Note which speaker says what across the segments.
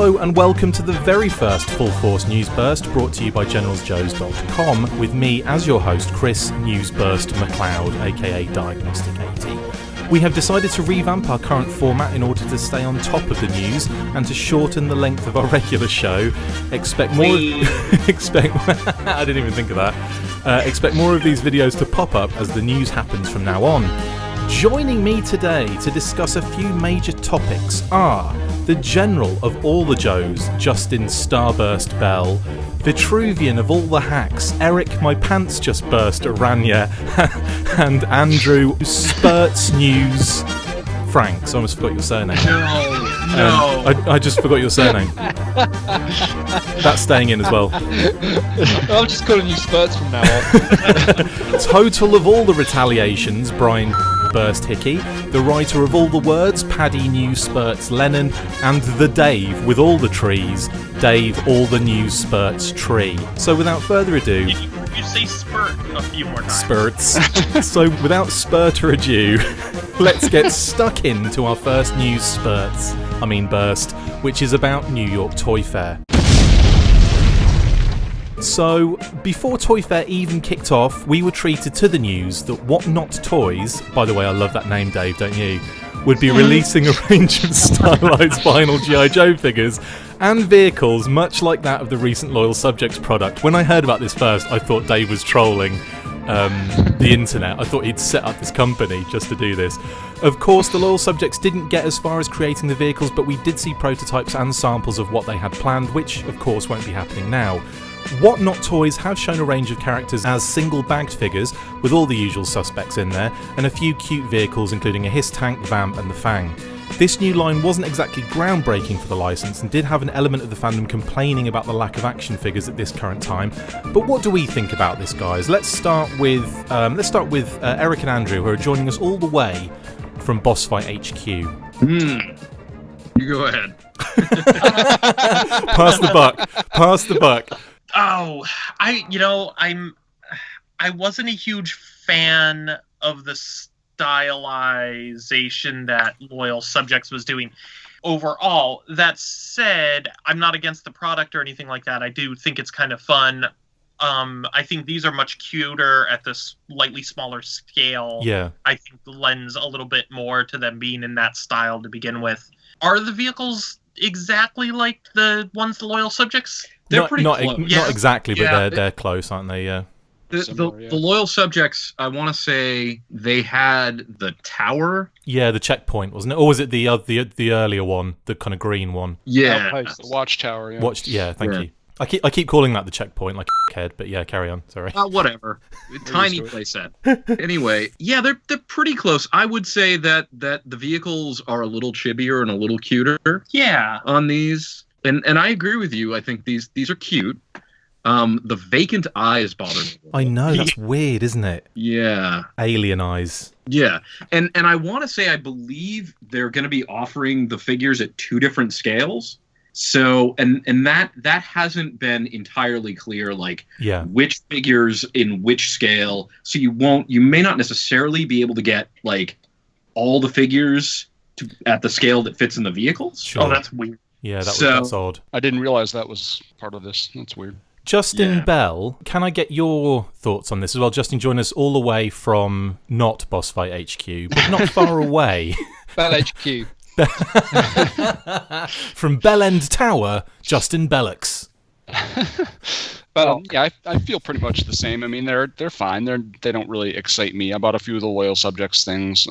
Speaker 1: Hello and welcome to the very first Full Force News Burst, brought to you by GeneralsJoes.com, with me as your host, Chris Newsburst McLeod, aka Diagnostic 80. We have decided to revamp our current format in order to stay on top of the news and to shorten the length of our regular show. Expect more. I didn't even think of that. Expect more of these videos to pop up as the news happens from now on. Joining me today to discuss a few major topics are the General of all the Joes, Justin Starburst Bell, Vitruvian of all the hacks, Eric My Pants Just Burst Aranya, and Andrew Spurts News Franks. I almost forgot your surname.
Speaker 2: No.
Speaker 1: I just forgot your surname. That's staying in as well.
Speaker 3: I'm just calling you Spurts from now on.
Speaker 1: Total of all the retaliations, Brian Burst Hickey, the writer of all the words, Paddy News Spurts Lennon, and the Dave with all the trees, Dave All the News Spurts Tree. So without further ado...
Speaker 2: You say spurt a few more times.
Speaker 1: Spurts. So without spurter ado, let's get stuck into our first news burst, which is about New York Toy Fair. So, before Toy Fair even kicked off, we were treated to the news that What Not Toys, by the way, I love that name, Dave, don't you, would be releasing a range of stylized vinyl G.I. Joe figures and vehicles much like that of the recent Loyal Subjects product. When I heard about this first, I thought Dave was trolling the internet. I thought he'd set up this company just to do this. Of course, the Loyal Subjects didn't get as far as creating the vehicles, but we did see prototypes and samples of what they had planned, which, of course, won't be happening now. What Not Toys have shown a range of characters as single-bagged figures, with all the usual suspects in there, and a few cute vehicles including a Hiss Tank, Vamp and the Fang. This new line wasn't exactly groundbreaking for the licence and did have an element of the fandom complaining about the lack of action figures at this current time. But what do we think about this, guys? Let's start with Eric and Andrew, who are joining us all the way from Boss Fight HQ.
Speaker 2: You go ahead.
Speaker 1: Pass the buck.
Speaker 2: Oh, I wasn't a huge fan of the stylization that Loyal Subjects was doing overall. That said, I'm not against the product or anything like that. I do think it's kind of fun. I think these are much cuter at this slightly smaller scale.
Speaker 1: Yeah.
Speaker 2: I think lends a little bit more to them being in that style to begin with. Are the vehicles exactly like the ones the Loyal Subjects?
Speaker 3: They're pretty close.
Speaker 1: Not exactly, but they're close, aren't they? Yeah.
Speaker 3: The Loyal Subjects, I want to say they had the tower.
Speaker 1: Yeah, the checkpoint, wasn't it? Or was it the earlier one, the kind of green one?
Speaker 3: Yeah.
Speaker 4: Outpost, the watchtower. Yeah.
Speaker 1: Thank you. I keep calling that the checkpoint, like a head, but yeah, carry on. Sorry.
Speaker 3: Whatever. Tiny playset. Anyway, yeah, they're pretty close. I would say that the vehicles are a little chibier and a little cuter.
Speaker 2: Yeah.
Speaker 3: On these, and I agree with you. I think these are cute. The vacant eyes bother me.
Speaker 1: I know, that's weird, isn't it?
Speaker 3: Yeah.
Speaker 1: Alien eyes.
Speaker 3: Yeah. And I want to say I believe they're going to be offering the figures at 2 different scales. So, and that hasn't been entirely clear, like, which figures in which scale. So you may not necessarily be able to get, like, all the figures at the scale that fits in the vehicles.
Speaker 1: Sure.
Speaker 2: Oh, that's weird.
Speaker 1: Yeah, that's odd.
Speaker 4: I didn't realize that was part of this. That's weird.
Speaker 1: Justin Bell, can I get your thoughts on this as well? Justin, join us all the way from not Boss Fight HQ, but not far away.
Speaker 4: Bell HQ.
Speaker 1: From Bell End Tower, Justin Bellux.
Speaker 4: Well, yeah, I feel pretty much the same. I mean, they're fine. They don't really excite me. I bought a few of the Loyal Subjects things.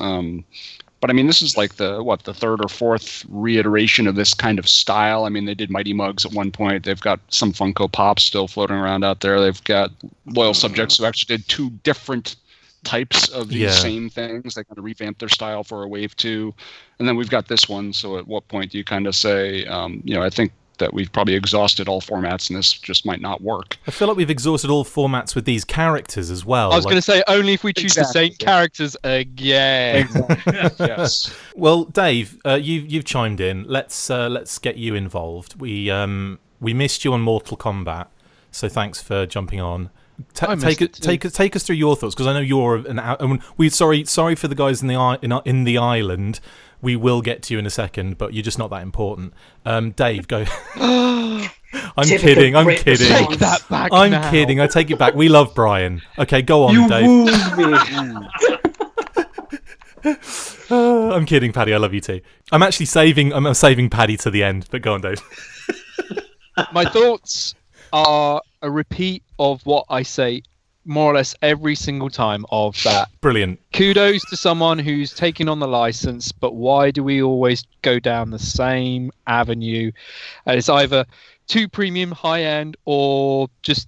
Speaker 4: But I mean, this is like the 3rd or 4th reiteration of this kind of style. I mean, they did Mighty Mugs at one point. They've got some Funko Pops still floating around out there. They've got Loyal Subjects who actually did 2 different types of these same things. They kind of revamped their style for a wave 2. And then we've got this one. So at what point do you kind of say, I think that we've probably exhausted all formats and this just might not work.
Speaker 1: I feel like we've exhausted all formats with these characters as well.
Speaker 4: I was going to say, only if we choose the same characters again.
Speaker 3: Exactly.
Speaker 4: Yes.
Speaker 1: Well, Dave, you've chimed in. Let's get you involved. We missed you on Mortal Kombat, so thanks for jumping on. take us through your thoughts, because I know you're sorry for the guys in the island. We will get to you in a second, but you're just not that important. Dave, go. I'm kidding.
Speaker 5: Take that back.
Speaker 1: I'm kidding. I take it back. We love Brian. Okay, go on, Dave. I'm kidding, Paddy. I love you too. I'm saving Paddy to the end, but go on, Dave.
Speaker 5: My thoughts are a repeat of what I say more or less every single time of that.
Speaker 1: Brilliant.
Speaker 5: Kudos to someone who's taking on the license, but why do we always go down the same avenue? It's either too premium, high end, or just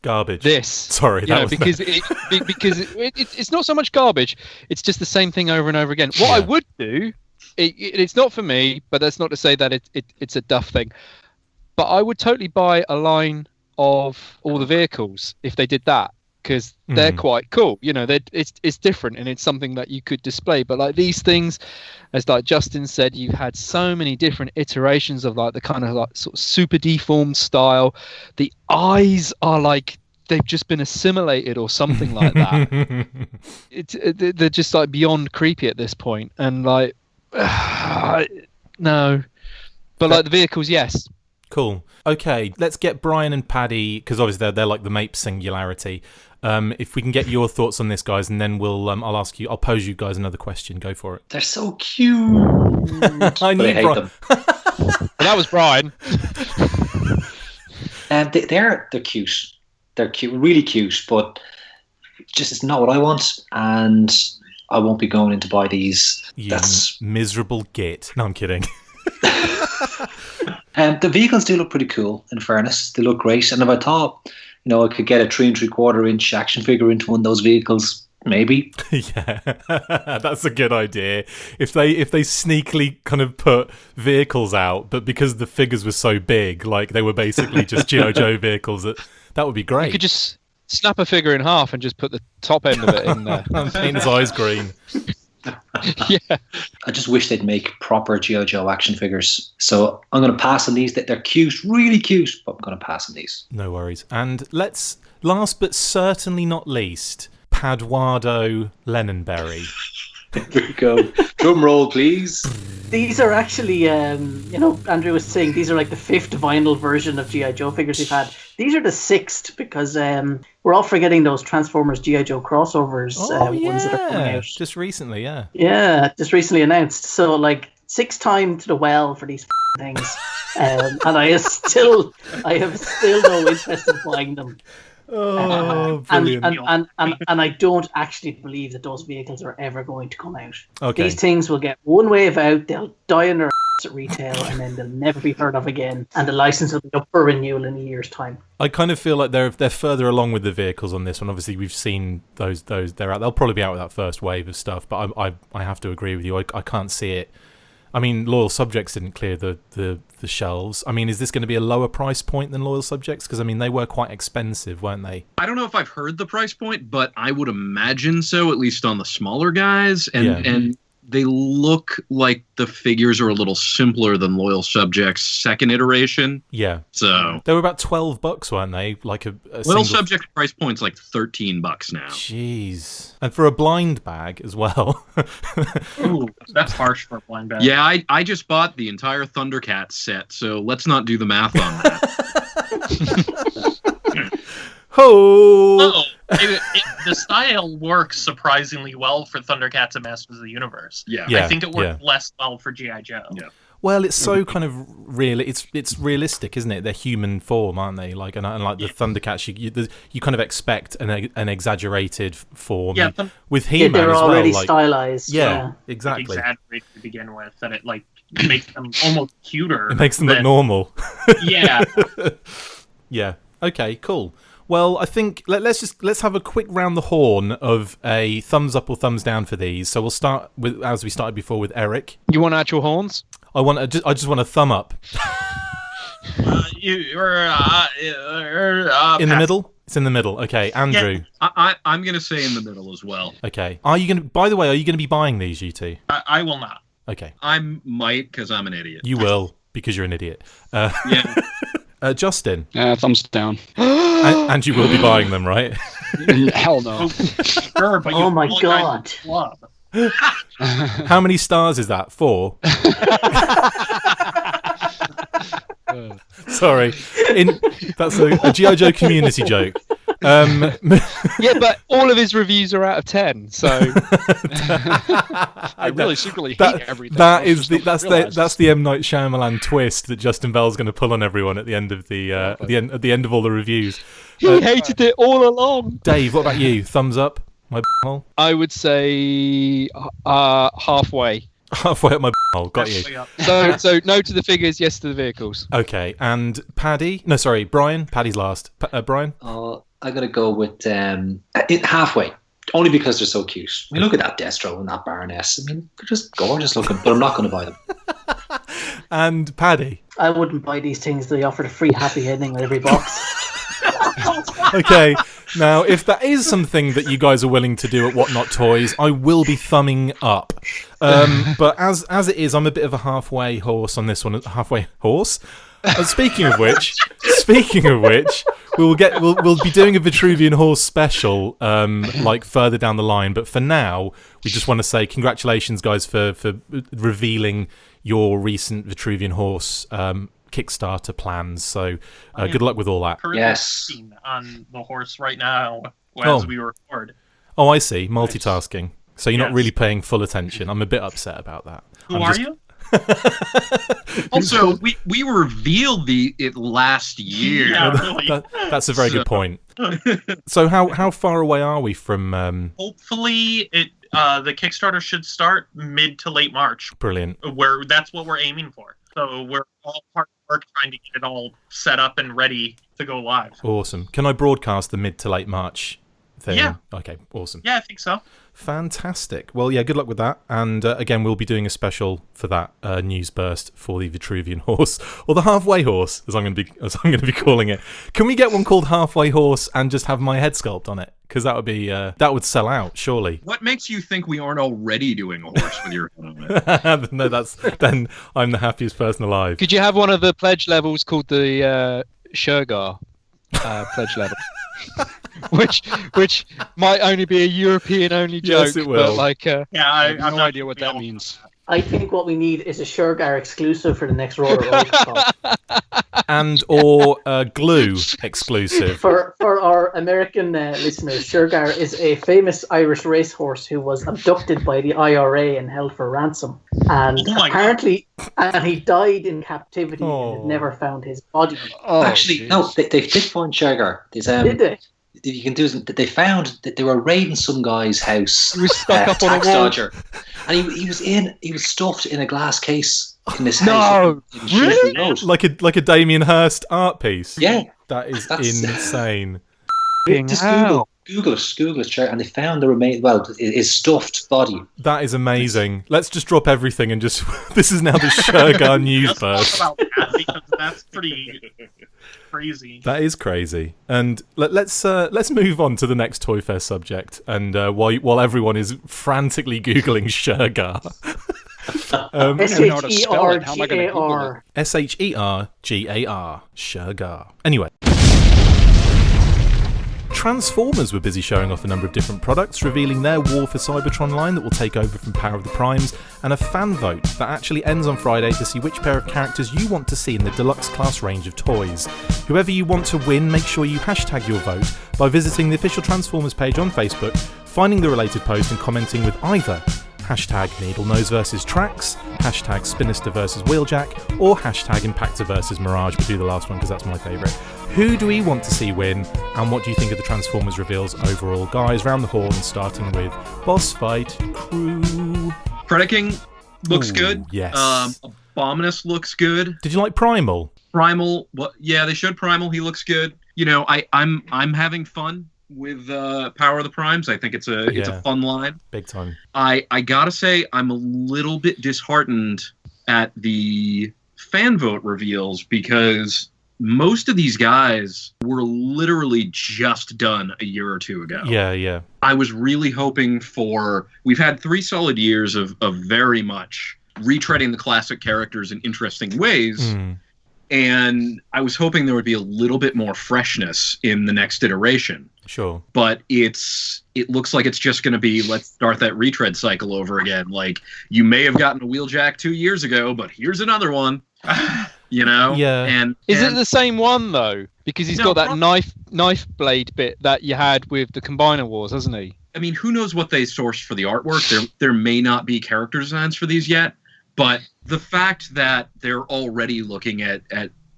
Speaker 1: garbage.
Speaker 5: Sorry, because it's not so much garbage. It's just the same thing over and over again. What I would do, it's not for me, but that's not to say that it's a duff thing. But I would totally buy a line of all the vehicles if they did that, because they're quite cool. It's different and it's something that you could display. But like these things, as like Justin said, you've had so many different iterations of like the kind of like sort of super deformed style. The eyes are like they've just been assimilated or something like that. They're just like beyond creepy at this point. And like, no. But like the vehicles, yes.
Speaker 1: Cool. Okay, let's get Brian and Paddy, because obviously they're like the Mapes singularity. If we can get your thoughts on this, guys, and then I'll pose you guys another question. Go for it.
Speaker 6: They're so cute.
Speaker 1: I hate them.
Speaker 5: Well, that was Brian.
Speaker 6: They're cute. They're cute, really cute, but just it's not what I want, and I won't be going in to buy these. That's
Speaker 1: miserable git. No, I'm kidding.
Speaker 6: The vehicles do look pretty cool, in fairness. They look great. And if I thought, I could get a 3 3/4 inch action figure into one of those vehicles, maybe.
Speaker 1: Yeah, that's a good idea. If they sneakily kind of put vehicles out, but because the figures were so big, like they were basically just G.I. Joe vehicles, that would be great.
Speaker 5: You could just snap a figure in half and just put the top end of it in there.
Speaker 1: And paint his eyes green.
Speaker 5: Yeah.
Speaker 6: I just wish they'd make proper G.I. Joe action figures. So I'm going to pass on these. They're cute, really cute, but I'm going to pass on these.
Speaker 1: No worries. And let's, last but certainly not least, Paduardo Lennonberry.
Speaker 6: There we go. Drum roll, please.
Speaker 7: These are actually, Andrew was saying, these are like the 5th vinyl version of G.I. Joe figures we've had. These are the 6th because we're all forgetting those Transformers G.I. Joe crossovers ones that are coming out.
Speaker 1: Just recently, yeah.
Speaker 7: Yeah, just recently announced. So, like, 6th time to the well for these things. And I have still no interest in buying them.
Speaker 1: Oh, brilliant.
Speaker 7: And I don't actually believe that those vehicles are ever going to come out.
Speaker 1: Okay.
Speaker 7: These things will get one wave out, they'll die in their at retail, and then they'll never be heard of again, and the license will be up for renewal in a year's time.
Speaker 1: I kind of feel like they're further along with the vehicles on this one. Obviously, we've seen those they're out. They'll probably be out with that first wave of stuff, but I have to agree with you. I can't see it. I mean, Loyal Subjects didn't clear the shelves. I mean, is this going to be a lower price point than Loyal Subjects? Because, I mean, they were quite expensive, weren't they?
Speaker 3: I don't know if I've heard the price point, but I would imagine so, at least on the smaller guys. And they look like the figures are a little simpler than Loyal Subjects' second iteration.
Speaker 1: Yeah.
Speaker 3: So
Speaker 1: they were about $12, weren't they? Like a
Speaker 3: Loyal Subjects price point's like $13 now.
Speaker 1: Jeez. And for a blind bag as well.
Speaker 2: Ooh, that's harsh for a blind bag.
Speaker 3: Yeah, I just bought the entire Thundercats set, so let's not do the math on that.
Speaker 2: Oh, the style works surprisingly well for Thundercats and Masters of the Universe.
Speaker 3: Yeah.
Speaker 2: I think it worked less well for G.I. Joe.
Speaker 3: Yeah.
Speaker 1: Well, it's so kind of real. It's realistic, isn't it? They're human form, aren't they? Like, and like the Thundercats, you kind of expect an exaggerated form.
Speaker 2: Yeah,
Speaker 1: with He-Man
Speaker 7: they're
Speaker 1: as well,
Speaker 7: already
Speaker 1: like,
Speaker 7: stylized.
Speaker 1: Yeah, exactly.
Speaker 2: Exaggerated to begin with, that it like makes them almost cuter.
Speaker 1: It makes them look normal.
Speaker 2: Yeah.
Speaker 1: Yeah. Okay. Cool. Well, I think let's have a quick round the horn of a thumbs up or thumbs down for these. So we'll start with, as we started before, with Eric.
Speaker 5: You want actual horns?
Speaker 1: I just want a thumb up.
Speaker 2: In
Speaker 1: the middle? It's in the middle. Okay, Andrew.
Speaker 3: Yeah, I'm going to say in the middle as well.
Speaker 1: Okay. By the way, are you going to be buying these, you two?
Speaker 2: I will not.
Speaker 1: Okay.
Speaker 3: I might, because I'm an idiot.
Speaker 1: You will, because you're an idiot.
Speaker 3: Yeah.
Speaker 1: Justin.
Speaker 4: Thumbs down.
Speaker 1: And you will be buying them, right?
Speaker 4: Hell no.
Speaker 2: Sure, but
Speaker 7: Oh my God.
Speaker 1: How many stars is that? 4? Sorry. That's a G.I. Joe community joke.
Speaker 5: Yeah, but all of his reviews are out of 10, so
Speaker 4: I really secretly hate everything.
Speaker 1: That's the M. Night Shyamalan twist that Justin Bell's going to pull on everyone at the end of at the end of all the reviews.
Speaker 5: He hated it all along.
Speaker 1: Dave, what about you? Thumbs up? My hole?
Speaker 5: I would say halfway.
Speaker 1: Halfway up my hole. Got you.
Speaker 5: So no to the figures, yes to the vehicles.
Speaker 1: Okay, and Paddy? No, sorry, Brian. Paddy's last. Brian?
Speaker 6: I'm going to go with halfway, only because they're so cute. I mean, look at that Destro and that Baroness. I mean, they're just gorgeous looking, but I'm not going to buy them.
Speaker 1: And Paddy?
Speaker 7: I wouldn't buy these things. They offered a free happy ending with every box.
Speaker 1: Okay, now if that is something that you guys are willing to do at Whatnot Toys, I will be thumbing up. But as it is, I'm a bit of a halfway horse on this one. Halfway horse? Speaking of which, we'll be doing a Vitruvian Horse special like further down the line. But for now, we just want to say congratulations, guys, for revealing your recent Vitruvian Horse Kickstarter plans. So good luck with all that.
Speaker 6: Yes.
Speaker 2: On the horse right now as we record.
Speaker 1: Oh, I see. Multitasking. So you're not really paying full attention. I'm a bit upset about that.
Speaker 2: Who are you?
Speaker 3: Also, we revealed it last year.
Speaker 2: Yeah, really.
Speaker 1: That's a very good point. So how far away are we from?
Speaker 2: Hopefully, the Kickstarter should start mid to late March.
Speaker 1: Brilliant.
Speaker 2: That's what we're aiming for. So we're all part of work trying to get it all set up and ready to go live.
Speaker 1: Awesome. Can I broadcast the mid to late March thing?
Speaker 2: Yeah.
Speaker 1: Okay. Awesome.
Speaker 2: Yeah, I think so.
Speaker 1: Fantastic. Well, yeah, good luck with that. And again, we'll be doing a special for that news burst for the Vitruvian Horse, or the Halfway Horse, as I'm going to be calling it. Can we get one called Halfway Horse and just have my head sculpt on it? Because that would sell out, surely.
Speaker 3: What makes you think we aren't already doing a horse with your head on it?
Speaker 1: No, then I'm the happiest person alive.
Speaker 5: Could you have one of the pledge levels called the Shergar pledge level? which might only be a European only joke.
Speaker 1: Yes, it will.
Speaker 5: But
Speaker 4: I have no idea what that means.
Speaker 7: I think what we need is a Shergar exclusive for the next Roller Coaster.
Speaker 1: And or glue exclusive.
Speaker 7: For our American listeners, Shergar is a famous Irish racehorse who was abducted by the IRA and held for ransom. And apparently, he died in captivity and had never found his body.
Speaker 6: Actually, no, they did find Shergar.
Speaker 7: Did they?
Speaker 6: You can do is they found that they were raiding some guy's house.
Speaker 5: He was stuck up on a wall.
Speaker 6: Dodger, and he was stuffed in a glass case in this house.
Speaker 5: No, really?
Speaker 1: Like a Damien Hirst art piece.
Speaker 6: Yeah,
Speaker 1: that's insane.
Speaker 6: Just Google it, and they found the remain. Well, his stuffed body.
Speaker 1: That is amazing. Let's just drop everything and just. This is now the Shergar news burst.
Speaker 2: About that because that's pretty crazy.
Speaker 1: That is crazy. And let's move on to the next Toy Fair subject. And while everyone is frantically googling Shergar.
Speaker 7: Shergar.
Speaker 1: Shergar. Shergar. Anyway. Transformers were busy showing off a number of different products, revealing their War for Cybertron line that will take over from Power of the Primes, and a fan vote that actually ends on Friday to see which pair of characters you want to see in the deluxe class range of toys. Whoever you want to win, make sure you hashtag your vote by visiting the official Transformers page on Facebook, finding the related post and commenting with either hashtag Needlenose vs Trax, hashtag Spinister vs Wheeljack, or hashtag Impactor vs Mirage, but do the last one because that's my favourite. Who do we want to see win, and what do you think of the Transformers reveals overall? Guys, round the horn, starting with Boss Fight Crew.
Speaker 3: Predaking looks good.
Speaker 1: Yes.
Speaker 3: Abominus looks good.
Speaker 1: Did you like Primal?
Speaker 3: Primal, yeah, they showed Primal. He looks good. You know, I'm having fun with Power of the Primes. I think it's a fun line.
Speaker 1: Big time.
Speaker 3: I gotta say, I'm a little bit disheartened at the fan vote reveals because most of these guys were literally just done a year or two ago.
Speaker 1: Yeah.
Speaker 3: I was really hoping we've had 3 solid years of very much retreading the classic characters in interesting ways. And I was hoping there would be a little bit more freshness in the next iteration.
Speaker 1: Sure.
Speaker 3: But it looks like it's just going to be, let's start that retread cycle over again. Like, you may have gotten a Wheeljack 2 years ago, but here's another one. You know?
Speaker 1: Yeah.
Speaker 3: And
Speaker 5: is it the same one though? Because he's got that knife blade bit that you had with the Combiner Wars, hasn't he?
Speaker 3: I mean, who knows what they sourced for the artwork? There may not be character designs for these yet, but the fact that they're already looking at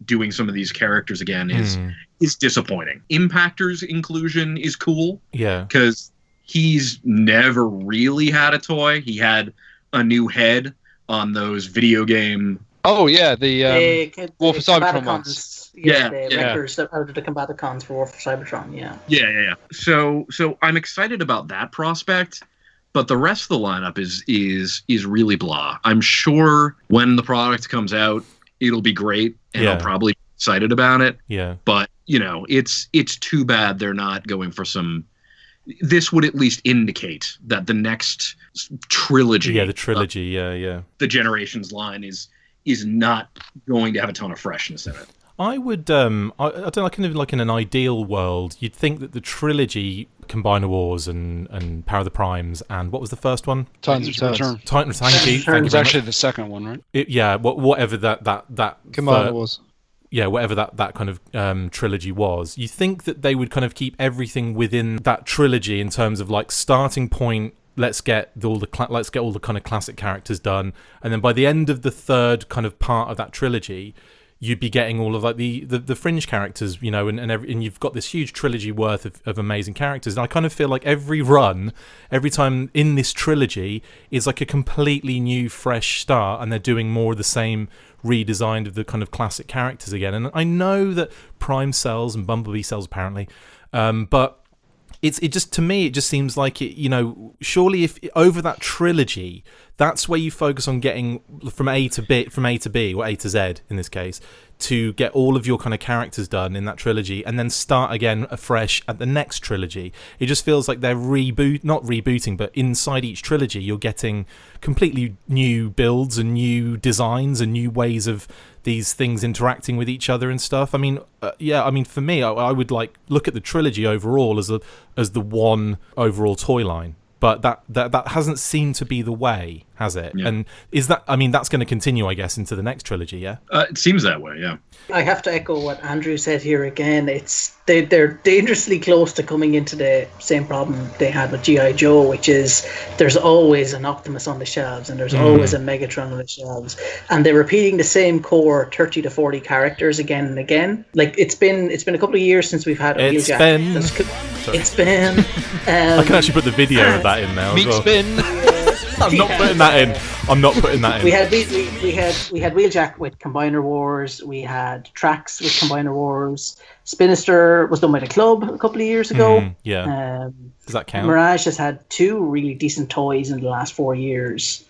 Speaker 3: doing some of these characters again is disappointing. Impactor's inclusion is cool.
Speaker 1: Yeah.
Speaker 3: Because he's never really had a toy. He had a new head on those video game.
Speaker 5: Oh yeah, the War for Cybertron ones.
Speaker 7: Yeah, the records out of the Combaticons for War for Cybertron.
Speaker 3: Yeah. So I'm excited about that prospect. But the rest of the lineup is really blah. I'm sure when the product comes out, it'll be great, and I'll probably be excited about it.
Speaker 1: Yeah.
Speaker 3: But it's too bad they're not going for some. This would at least indicate that the next trilogy.
Speaker 1: Yeah, the trilogy.
Speaker 3: The Generations line is not going to have a ton of freshness in it.
Speaker 1: I would, I don't know, kind of like in an ideal world, you'd think that the trilogy, Combiner Wars and Power of the Primes, and what was the first one?
Speaker 4: Titans Return.
Speaker 1: Thank you.
Speaker 4: It was actually the second one, right?
Speaker 1: Whatever that
Speaker 5: Combiner Wars.
Speaker 1: Yeah, whatever that kind of trilogy was. You think that they would kind of keep everything within that trilogy in terms of like starting point. Let's get all the kind of classic characters done, and then by the end of the third kind of part of that trilogy, you'd be getting all of like the fringe characters, and you've got this huge trilogy worth of amazing characters. And I kind of feel like every time in this trilogy is like a completely new, fresh start, and they're doing more of the same redesign of the kind of classic characters again. And I know that Prime sells and Bumblebee sells apparently, but it just, to me, it just seems like it, surely if over that trilogy, that's where you focus on getting from A to B, or A to Z in this case, to get all of your kind of characters done in that trilogy, and then start again afresh at the next trilogy. It just feels like they're not rebooting, but inside each trilogy, you're getting completely new builds and new designs and new ways of these things interacting with each other and stuff. I mean, for me, I would like look at the trilogy overall as the one overall toy line. But that hasn't seemed to be the way, has it? Yeah. And that's going to continue, I guess, into the next trilogy, yeah?
Speaker 3: It seems that way, yeah.
Speaker 7: I have to echo what Andrew said here again. They're dangerously close to coming into the same problem they had with G.I. Joe, which is there's always an Optimus on the shelves and there's always a Megatron on the shelves. And they're repeating the same core 30 to 40 characters again and again. Like, it's been a couple of years since we've had a Wheeljack. It's been.
Speaker 1: I can actually put the video of that in now.
Speaker 5: Meat
Speaker 1: as well.
Speaker 5: spin.
Speaker 1: I'm not putting that in. I'm not putting that in.
Speaker 7: We had Wheeljack with Combiner Wars. We had Trax with Combiner Wars. Spinister was done by the club a couple of years ago.
Speaker 1: Does that count?
Speaker 7: Mirage has had 2 really decent toys in the last 4 years.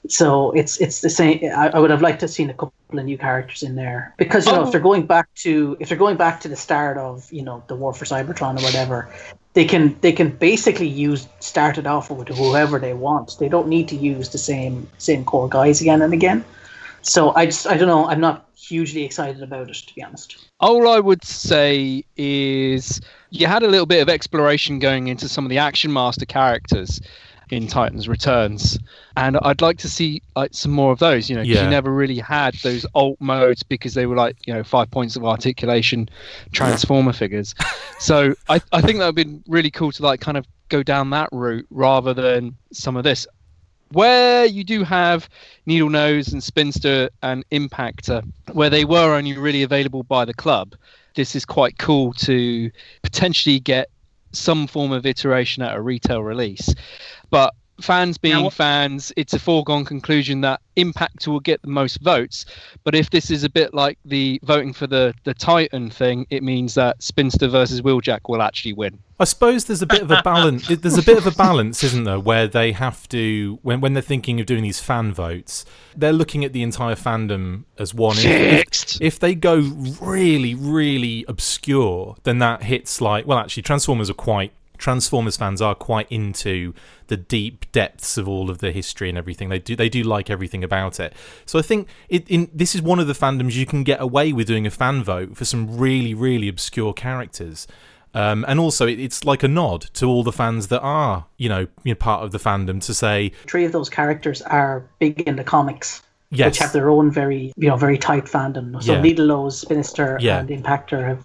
Speaker 7: So it's the same. I would have liked to have seen a couple of new characters in there, because if they're going back to the start of the War for Cybertron or whatever, they can basically start it off with whoever they want. They don't need to use the same core guys again and again. So I don't know. I'm not hugely excited about it, to be honest.
Speaker 5: All I would say is you had a little bit of exploration going into some of the Action Master characters in Titans Returns, and I'd like to see some more of those, because you never really had those alt modes because they were 5 points of articulation Transformer figures. So I think that would be really cool to kind of go down that route rather than some of this. Where you do have Needle Nose and Spinster and Impactor, where they were only really available by the club, this is quite cool to potentially get some form of iteration at a retail release. But fans being fans, it's a foregone conclusion that Impactor will get the most votes. But if this is a bit like the voting for the Titan thing, it means that Spinster versus Wheeljack will actually win.
Speaker 1: I suppose there's a bit of a balance. There's a bit of a balance, isn't there, where they have to, when they're thinking of doing these fan votes, they're looking at the entire fandom as one. If they go really, really obscure, then that hits actually Transformers are quite Transformers fans are quite into the deep depths of all of the history and everything. They do like everything about it. So I think this is one of the fandoms you can get away with doing a fan vote for some really, really obscure characters. And also, it's like a nod to all the fans that are, part of the fandom to say
Speaker 7: 3 of those characters are big in the comics.
Speaker 1: Yes.
Speaker 7: Which have their own very tight fandom. So Needle-Nose, Sinister, and Impactor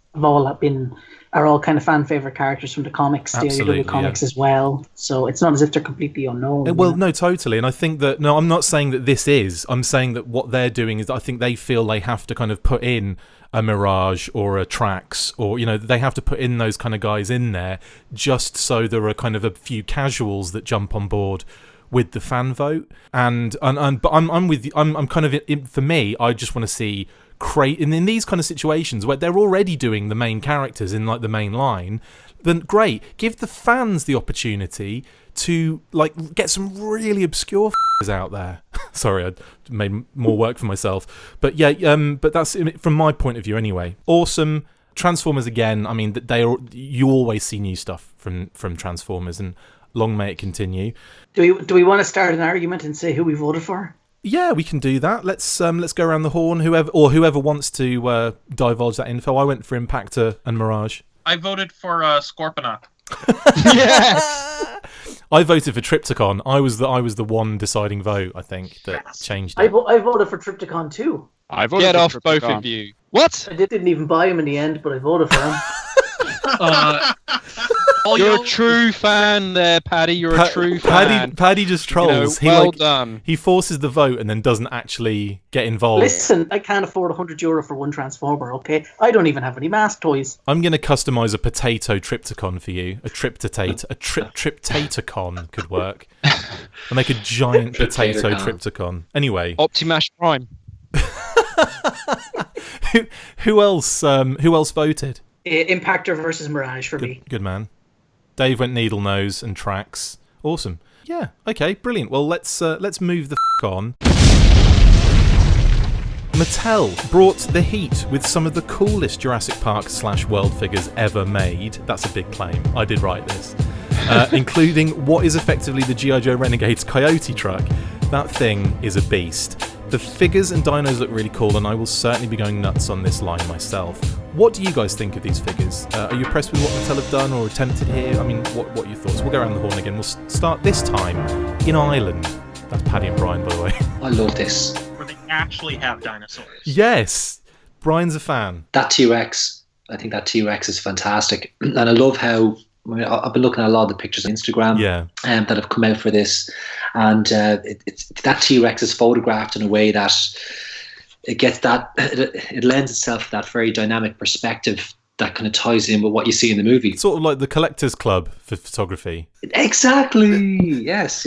Speaker 7: are all kind of fan favorite characters from the comics, the IDW comics as well. So it's not as if they're completely unknown.
Speaker 1: Well, no, totally. And I think that, no, I'm not saying that this is. I'm saying that what they're doing is I think they feel they have to kind of put in a Mirage or a Trax, or, they have to put in those kind of guys in there just so there are kind of a few casuals that jump on board with the fan vote. But I'm with you. I'm kind of, for me, I just want to see in these kind of situations where they're already doing the main characters in like the main line, then great, give the fans the opportunity to like get some really obscure out there. Sorry, I made more work for myself, but but that's from my point of view anyway. Awesome. Transformers again. I mean, you always see new stuff from Transformers, and long may it continue.
Speaker 7: Do we want to start an argument and say who we voted for?
Speaker 1: Yeah, we can do that. Let's go around the horn. Whoever wants to divulge that info. I went for Impactor and Mirage.
Speaker 2: I voted for Scorponok.
Speaker 5: Yes.
Speaker 1: I voted for Trypticon. I was the one deciding vote. I think that changed it.
Speaker 7: I voted for Trypticon too.
Speaker 4: I voted
Speaker 5: Get
Speaker 4: for
Speaker 5: off
Speaker 4: Trypticon.
Speaker 5: both of you. What?
Speaker 7: I didn't even buy him in the end, but I voted for him.
Speaker 5: You're a true fan there, Paddy. You're a true fan.
Speaker 1: Paddy just trolls.
Speaker 5: Well done.
Speaker 1: He forces the vote and then doesn't actually get involved.
Speaker 7: Listen, I can't afford €100 for one Transformer, okay? I don't even have any mask toys.
Speaker 1: I'm going to customise a potato Trypticon for you. A Tryptatacon could work. I'll make a giant potato Trypticon. Anyway.
Speaker 5: Optimash Prime.
Speaker 1: Who else voted?
Speaker 7: Impactor versus Mirage for me.
Speaker 1: Good man. Dave went Needle-Nose and Trax. Awesome. Yeah. Okay. Brilliant. Well, let's move the on. Mattel brought the heat with some of the coolest Jurassic Park / World figures ever made. That's a big claim. I did write this. Including what is effectively the G.I. Joe Renegade's Coyote truck. That thing is a beast. The figures and dinos look really cool, and I will certainly be going nuts on this line myself. What do you guys think of these figures? Are you impressed with what Mattel have done or attempted here? I mean, what are your thoughts? We'll go around the horn again. We'll start this time in Ireland. That's Paddy and Brian, by the way.
Speaker 6: I love this.
Speaker 2: Where they actually have dinosaurs.
Speaker 1: Yes! Brian's a fan.
Speaker 6: That T-Rex, I think that T-Rex is fantastic. And I love how, I've been looking at a lot of the pictures on Instagram that have come out for this. And that T-Rex is photographed in a way that it gets it lends itself to that very dynamic perspective that kind of ties in with what you see in the movie.
Speaker 1: It's sort of like the Collectors Club for photography.
Speaker 6: Exactly. Yes.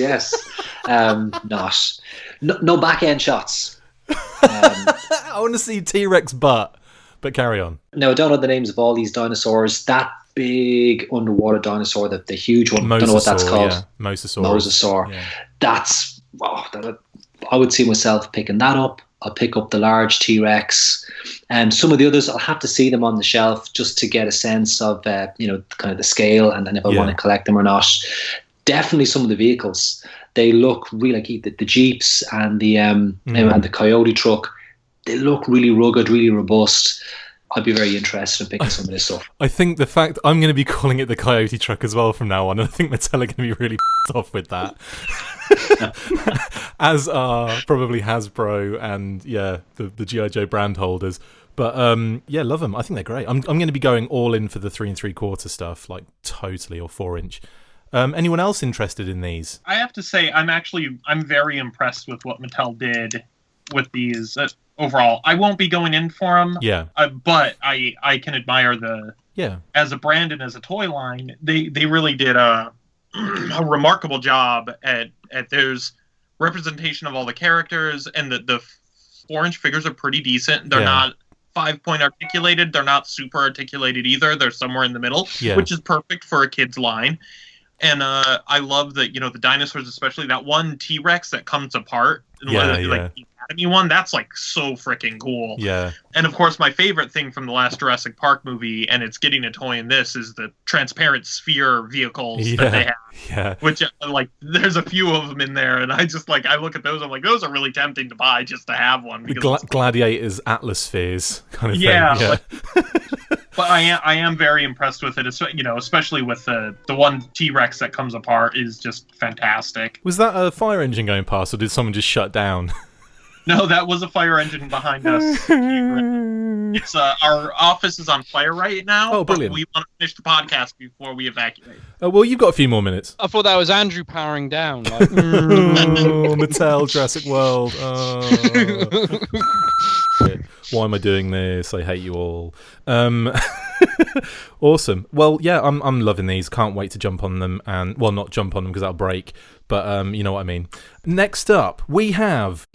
Speaker 6: No back end shots.
Speaker 1: I want to see T-Rex butt, but carry on.
Speaker 6: Now, I don't know the names of all these dinosaurs. That big underwater dinosaur, the huge one, I don't know what that's called.
Speaker 1: Yeah. Mosasaur.
Speaker 6: Yeah. That's I would see myself picking that up. I'll pick up the large T-Rex, and some of the others I'll have to see them on the shelf just to get a sense of kind of the scale, and then if I want to collect them or not. Definitely some of the vehicles, they look really like the Jeeps and the and the Coyote truck. They look really rugged, really robust. I'd be very interested in picking some of this stuff.
Speaker 1: I think the fact I'm going to be calling it the Coyote truck as well from now on, and I think Mattel are going to be really off with that. As are probably Hasbro and the G.I. Joe brand holders. But love them. I think they're great. I'm going to be going all in for the 3 3/4 stuff, like totally, or 4-inch. Anyone else interested in these?
Speaker 2: I have to say, I'm very impressed with what Mattel did with these overall. I won't be going in for them.
Speaker 1: Yeah.
Speaker 2: But I can admire as a brand and as a toy line, they really did a remarkable job at those representation of all the characters, and the 4-inch figures are pretty decent. They're not 5-point articulated. They're not super articulated either. They're somewhere in the middle, which is perfect for a kid's line. And I love that, the dinosaurs, especially that one T-Rex that comes apart. Like Academy one, that's like so freaking cool.
Speaker 1: Yeah.
Speaker 2: And of course, my favorite thing from the last Jurassic Park movie, and it's getting a toy in this, is the transparent sphere vehicles that they have.
Speaker 1: Yeah.
Speaker 2: Which, like, there's a few of them in there, and I just, like, I look at those, I'm like, those are really tempting to buy just to have one.
Speaker 1: The Gladiators Atlas spheres kind of thing.
Speaker 2: Yeah. But I am very impressed with it, especially with the one T-Rex that comes apart is just fantastic.
Speaker 1: Was that a fire engine going past, or did someone just shut down?
Speaker 2: No, that was a fire engine behind us. It's our office is on fire right now.
Speaker 1: Oh, brilliant.
Speaker 2: But we want to finish the podcast before we evacuate.
Speaker 1: Well, you've got a few more minutes.
Speaker 5: I thought that was Andrew powering down. Like,
Speaker 1: Mattel, Jurassic World. Why am I doing this? I hate you all. Awesome. Well, yeah, I'm loving these. Can't wait to jump on them, and well, not jump on them because that'll break. But you know what I mean. Next up, we have.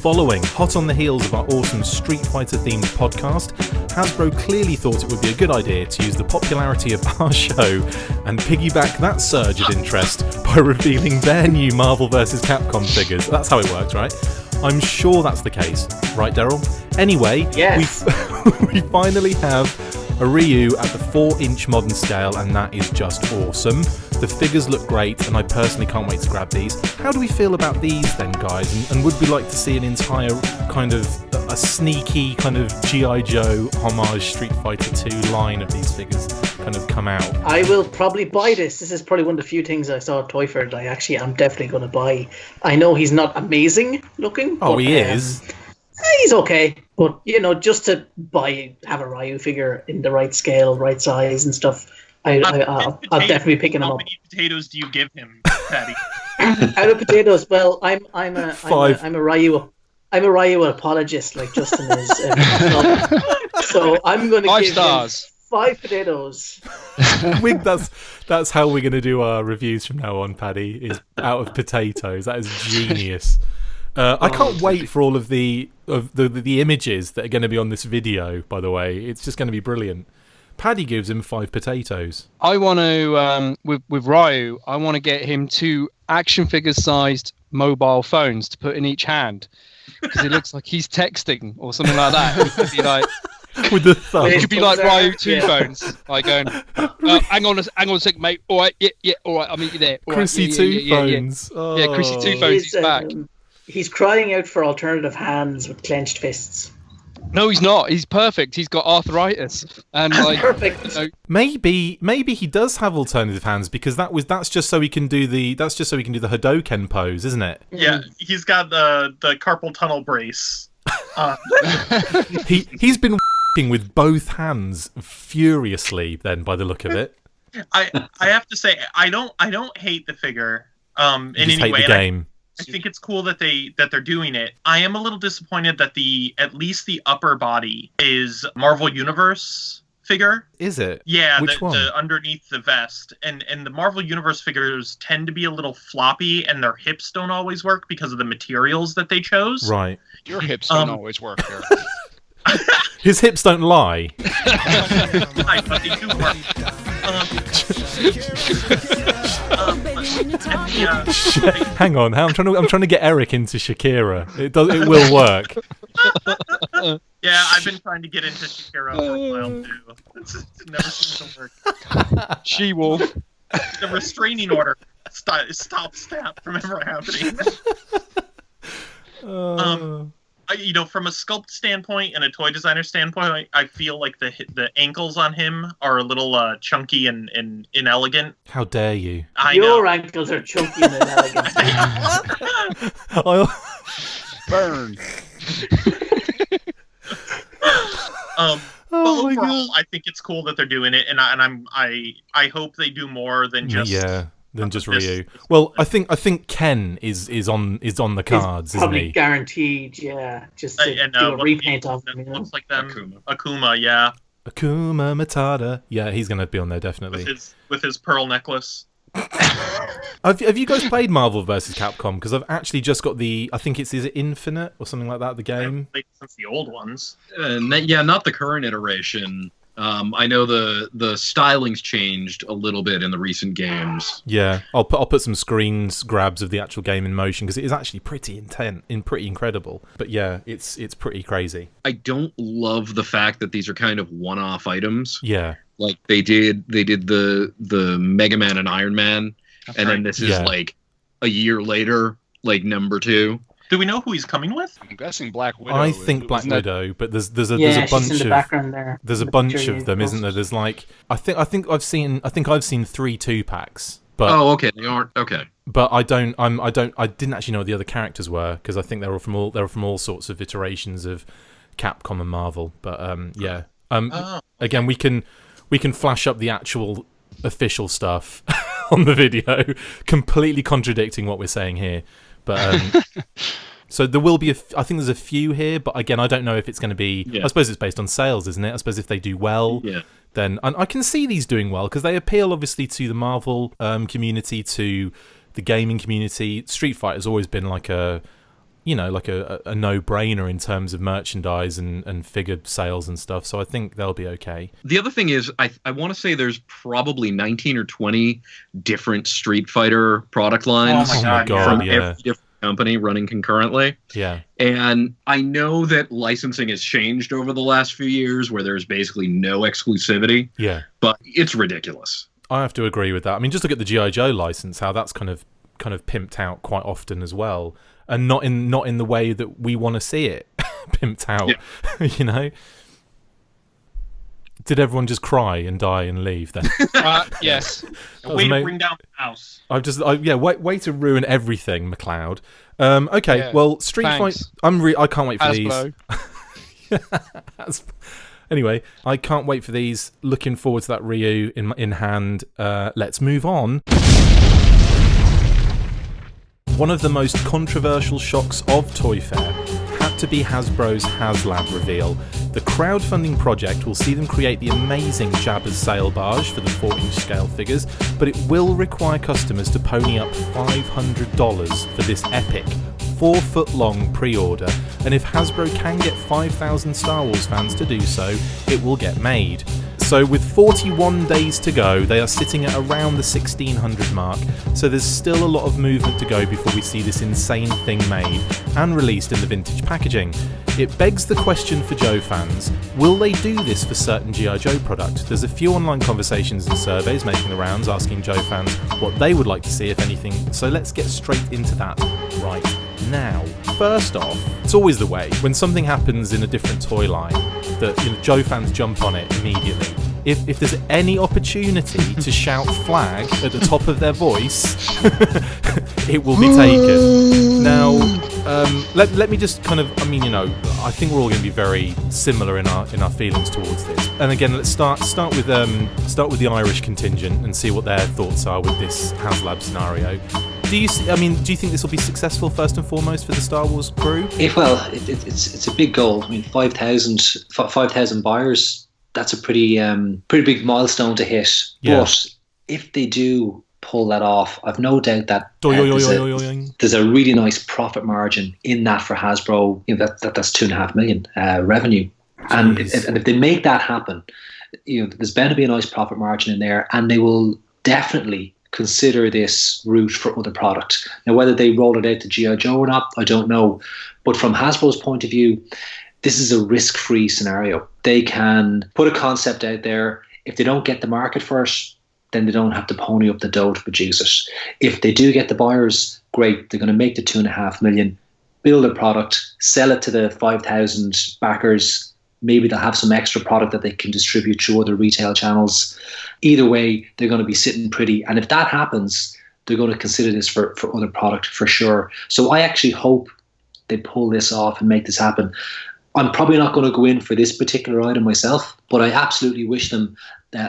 Speaker 1: Following hot on the heels of our awesome Street Fighter themed podcast, Hasbro clearly thought it would be a good idea to use the popularity of our show and piggyback that surge of interest by revealing their new Marvel vs. Capcom figures. That's how it works, right? I'm sure that's the case. Right, Daryl? Anyway,
Speaker 7: yes.
Speaker 1: we finally have a Ryu at the 4-inch modern scale, and that is just awesome. The figures look great, and I personally can't wait to grab these. How do we feel about these then, guys? And would we like to see an entire kind of a sneaky kind of G.I. Joe homage Street Fighter 2 line of these figures kind of come out?
Speaker 7: I will probably buy this. This is probably one of the few things I saw at Toy Fair that I actually am definitely going to buy. I know he's not amazing looking.
Speaker 1: Oh,
Speaker 7: but,
Speaker 1: he is.
Speaker 7: He's okay, but just to have a Ryu figure in the right scale, right size, and stuff, I'll definitely be picking him up.
Speaker 2: How many potatoes do you give him, Patty?
Speaker 7: Out of potatoes, well, I'm a Ryu apologist like Justin is. So I'm going to give 5 stars. 5 potatoes.
Speaker 1: That's how we're going to do our reviews from now on, Paddy. Is out of potatoes. That is genius. I can't wait for all of the images that are going to be on this video, by the way. It's just going to be brilliant. Paddy gives him 5 potatoes.
Speaker 5: I want to, with Ryu, I want to get him 2 action figure sized mobile phones to put in each hand. Because it looks like he's texting or something like that. It could be like...
Speaker 1: With the thumb.
Speaker 5: It could be like Ryu 2 phones. Like going, hang on a second, mate. All right, yeah, all right, I'll meet you there. All
Speaker 1: Chrissy 2 phones.
Speaker 5: Yeah. Oh. Yeah, Chrissy 2 phones, he's back.
Speaker 7: He's crying out for alternative hands with clenched fists.
Speaker 5: No, he's not. He's perfect. He's got arthritis, and like
Speaker 7: perfect.
Speaker 1: Maybe he does have alternative hands because that's just so he can do the Hadoken pose, isn't it?
Speaker 2: Yeah, he's got the carpal tunnel brace.
Speaker 1: He's been working with both hands furiously. Then, by the look of it,
Speaker 2: I have to say I don't hate the figure in any
Speaker 1: hate
Speaker 2: way.
Speaker 1: The game.
Speaker 2: I think it's cool that they're doing it. I am a little disappointed that at least the upper body is Marvel Universe figure.
Speaker 1: Is it?
Speaker 2: Yeah,
Speaker 1: Which one?
Speaker 2: The underneath the vest. And the Marvel Universe figures tend to be a little floppy, and their hips don't always work because of the materials that they chose.
Speaker 1: Right.
Speaker 4: Your hips don't always work here.
Speaker 1: His hips don't lie.
Speaker 2: But they do work.
Speaker 1: Hang on, I'm trying to get Eric into Shakira. It will work.
Speaker 2: Yeah, I've been trying to get into Shakira for a while too. It never seems to work.
Speaker 5: She-Wolf.
Speaker 2: The restraining order stops that from ever happening. From a sculpt standpoint and a toy designer standpoint, I feel like the ankles on him are a little chunky and inelegant.
Speaker 1: How dare you?
Speaker 7: Your ankles are chunky and inelegant.
Speaker 4: Burn.
Speaker 2: But overall, I think it's cool that they're doing it, and I hope they do more than just
Speaker 1: just Ryu. Well, I think Ken is on the cards, isn't
Speaker 7: probably
Speaker 1: he?
Speaker 7: Guaranteed, yeah. Just to do a repaint of him.
Speaker 2: Looks like them. Akuma, yeah.
Speaker 1: Akuma Matata. Yeah, he's going to be on there definitely.
Speaker 2: With his pearl necklace.
Speaker 1: Have you guys played Marvel vs. Capcom? Because I've actually just got I think is it Infinite or something like that, the game?
Speaker 2: Since the old ones.
Speaker 3: Yeah, not the current iteration. I know the styling's changed a little bit in the recent games.
Speaker 1: Yeah, I'll put some screens grabs of the actual game in motion because it is actually pretty pretty incredible. But yeah, it's pretty crazy.
Speaker 3: I don't love the fact that these are kind of one-off items.
Speaker 1: Yeah,
Speaker 3: like they did the Mega Man and Iron Man, and then this is like a year later, like number 2.
Speaker 2: Do we know who he's coming with?
Speaker 4: I'm guessing Black Widow.
Speaker 1: I think Black Widow, but there's a bunch
Speaker 7: she's in the background there.
Speaker 1: There's a bunch of them, isn't there? There's like I think I've seen 3 2-packs. But
Speaker 3: okay, they aren't okay.
Speaker 1: But I didn't actually know what the other characters were because I think they were from all sorts of iterations of Capcom and Marvel. But again, we can flash up the actual official stuff on the video, completely contradicting what we're saying here. But so there will be I think there's a few here, but again, I don't know if it's going to be. Yeah. I suppose it's based on sales, isn't it? I suppose if they do well, then and I can see these doing well because they appeal obviously to the Marvel community, to the gaming community. Street Fighter's always been like a no-brainer in terms of merchandise and figure sales and stuff. So I think they'll be okay.
Speaker 3: The other thing is, I want to say there's probably 19 or 20 different Street Fighter product lines
Speaker 1: from
Speaker 3: every different company running concurrently.
Speaker 1: Yeah.
Speaker 3: And I know that licensing has changed over the last few years where there's basically no exclusivity.
Speaker 1: Yeah.
Speaker 3: But it's ridiculous.
Speaker 1: I have to agree with that. I mean, just look at the G.I. Joe license, how that's kind of pimped out quite often as well. And not in the way that we want to see it pimped out, you know. Did everyone just cry and die and leave then?
Speaker 5: Yes.
Speaker 2: Way to bring down the house.
Speaker 1: Way to ruin everything, McLeod. Okay, well, Street Fighter. I can't wait for these. Anyway, I can't wait for these. Looking forward to that Ryu in hand. Let's move on. One of the most controversial shocks of Toy Fair had to be Hasbro's HasLab reveal. The crowdfunding project will see them create the amazing Jabba's Sail Barge for the 4-inch scale figures, but it will require customers to pony up $500 for this epic 4-foot-long pre-order, and if Hasbro can get 5,000 Star Wars fans to do so, it will get made. So with 41 days to go, they are sitting at around the 1,600 mark, so there's still a lot of movement to go before we see this insane thing made and released in the vintage packaging. It begs the question for Joe fans, will they do this for certain G.I. Joe product? There's a few online conversations and surveys making the rounds asking Joe fans what they would like to see, if anything, so let's get straight into that right now. First off, it's always the way, when something happens in a different toy line, that Joe fans jump on it immediately. If there's any opportunity to shout flag at the top of their voice, it will be taken. Now, let me just kind of, I think we're all going to be very similar in our feelings towards this. And again, let's start with the Irish contingent and see what their thoughts are with this HasLab scenario. Do you think this will be successful first and foremost for the Star Wars crew?
Speaker 6: It's a big goal. 5,000 buyers. That's a pretty big milestone to hit. Yeah. But if they do pull that off, I've no doubt that there's a really nice profit margin in that for Hasbro. That's $2.5 million revenue, and if they make that happen, there's bound to be a nice profit margin in there, and they will definitely consider this route for other products. Now, whether they roll it out to G.I. Joe or not, I don't know. But from Hasbro's point of view, this is a risk-free scenario. They can put a concept out there. If they don't get the market for it, then they don't have to pony up the dough to produce it. If they do get the buyers, great. They're going to make the $2.5 million, build a product, sell it to the 5,000 backers. Maybe they'll have some extra product that they can distribute through other retail channels. Either way, they're going to be sitting pretty. And if that happens, they're going to consider this for other product for sure. So I actually hope they pull this off and make this happen. I'm probably not going to go in for this particular item myself, but I absolutely wish them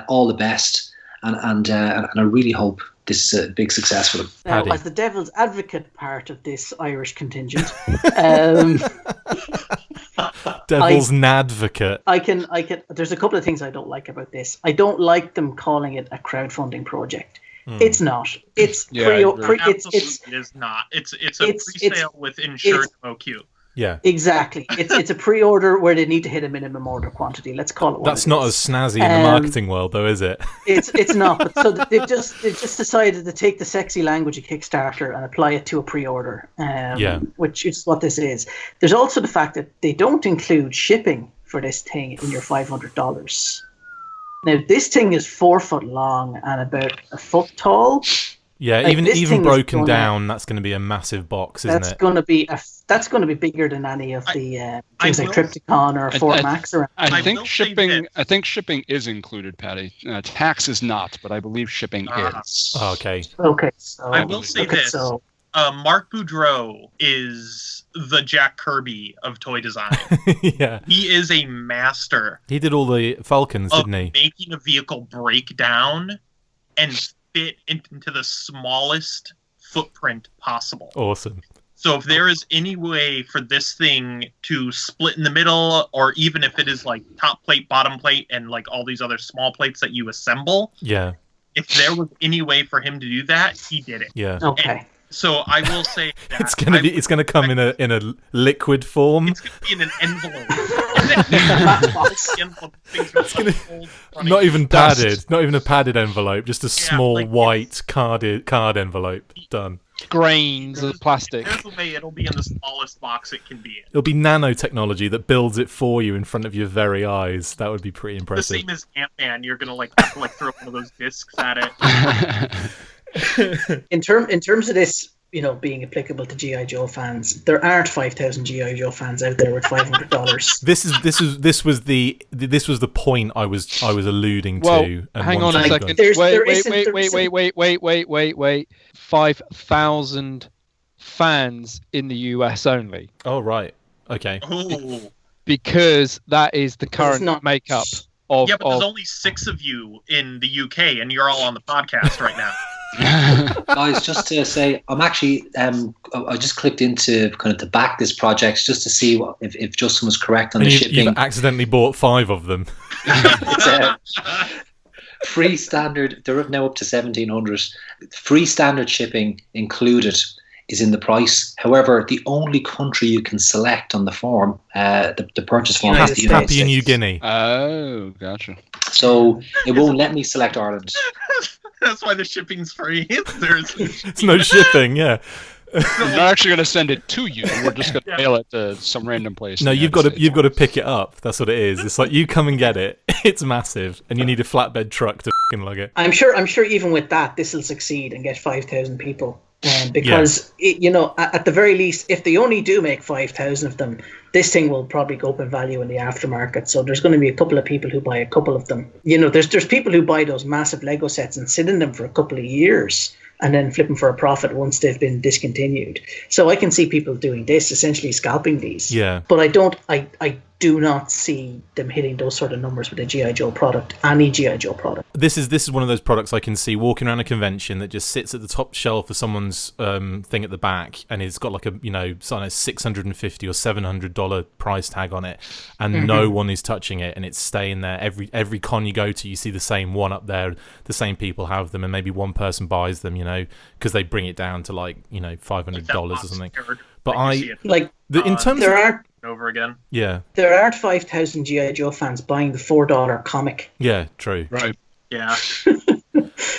Speaker 6: all the best, and I really hope this is a big success for them.
Speaker 7: Now, as the devil's advocate part of this Irish contingent,
Speaker 1: devil's advocate.
Speaker 7: I can. There's a couple of things I don't like about this. I don't like them calling it a crowdfunding project. It's not. It's
Speaker 2: it is not. It's a pre-sale with insured MOQ.
Speaker 1: Yeah.
Speaker 7: Exactly. It's a pre-order where they need to hit a minimum order quantity. Let's call it.
Speaker 1: That's not as snazzy in the marketing world, though, is it?
Speaker 7: It's not. But so they've just decided to take the sexy language of Kickstarter and apply it to a pre-order. Which is what this is. There's also the fact that they don't include shipping for this thing in your $500. Now this thing is 4 foot long and about a foot tall.
Speaker 1: Yeah, like even broken down, that's going to be a massive box, isn't it?
Speaker 7: That's going to be bigger than any of the things like Trypticon or Fort Max.
Speaker 4: I think shipping is included, Patty. Tax is not, but I believe shipping is.
Speaker 1: Okay.
Speaker 7: Okay. So,
Speaker 2: I will say this: Mark Boudreau is the Jack Kirby of toy design.
Speaker 1: Yeah,
Speaker 2: he is a master.
Speaker 1: He did all the Falcons, didn't he?
Speaker 2: Making a vehicle break down and fit into the smallest footprint possible.
Speaker 1: Awesome.
Speaker 2: So if there is any way for this thing to split in the middle, or even if it is like top plate, bottom plate, and like all these other small plates that you assemble, if there was any way for him to do that, he did it.
Speaker 1: Yeah.
Speaker 7: Okay.
Speaker 2: And so I will say that
Speaker 1: it's gonna come in a liquid form.
Speaker 2: It's gonna be in an envelope.
Speaker 1: Not even padded, not even a padded envelope, just a small white card envelope. Done.
Speaker 5: Grains of plastic.
Speaker 2: There's a way it'll be in the smallest box it can be in.
Speaker 1: It'll be nanotechnology that builds it for you in front of your very eyes. That would be pretty impressive.
Speaker 2: The same as Ant-Man, you're gonna have to throw one of those discs at
Speaker 7: it. In terms of this, being applicable to G.I. Joe fans, there aren't 5,000 G.I. Joe fans out there with $500.
Speaker 1: This was the point I was alluding to.
Speaker 5: And hang on a second. Wait. 5,000 fans in the US only.
Speaker 1: Oh right. Okay.
Speaker 2: Ooh.
Speaker 5: Because that is the current makeup of.
Speaker 2: Yeah, but there's only 6 of you in the UK, and you're all on the podcast right now.
Speaker 6: Guys, just to say, I'm actually I just clicked into kind of to back this project just to see if Justin was correct on the shipping.
Speaker 1: You've accidentally bought 5 of them.
Speaker 6: It's free standard. They're now up to 1,700. Free standard shipping included is in the price. However, the only country you can select on the form, the purchase form, is the United States.
Speaker 1: Papua New Guinea.
Speaker 4: Oh, gotcha.
Speaker 6: So it won't let me select Ireland.
Speaker 2: That's why the shipping's free.
Speaker 1: It's no shipping, yeah.
Speaker 4: We're not actually going to send it to you. We're just going to mail it to some random place.
Speaker 1: No, you've got to pick it up. That's what it is. It's like you come and get it. It's massive, and you need a flatbed truck to fucking lug it.
Speaker 7: I'm sure even with that, this will succeed and get 5,000 people. Because at the very least, if they only do make 5,000 of them, this thing will probably go up in value in the aftermarket. So there's going to be a couple of people who buy a couple of them. There's people who buy those massive Lego sets and sit in them for a couple of years and then flip them for a profit once they've been discontinued. So I can see people doing this, essentially scalping these.
Speaker 1: Yeah.
Speaker 7: But I do not see them hitting those sort of numbers with a G.I. Joe product, any G.I. Joe product.
Speaker 1: This is one of those products I can see walking around a convention that just sits at the top shelf of someone's thing at the back, and it's got like a $650 or $700 price tag on it, and no one is touching it, and it's staying there. Every con you go to, you see the same one up there. The same people have them, and maybe one person buys them, because they bring it down to $500 or something. But in terms of
Speaker 2: over again.
Speaker 1: Yeah.
Speaker 7: There aren't 5,000 G.I. Joe fans buying the $4 comic.
Speaker 1: Yeah, true.
Speaker 4: Right.
Speaker 2: Yeah.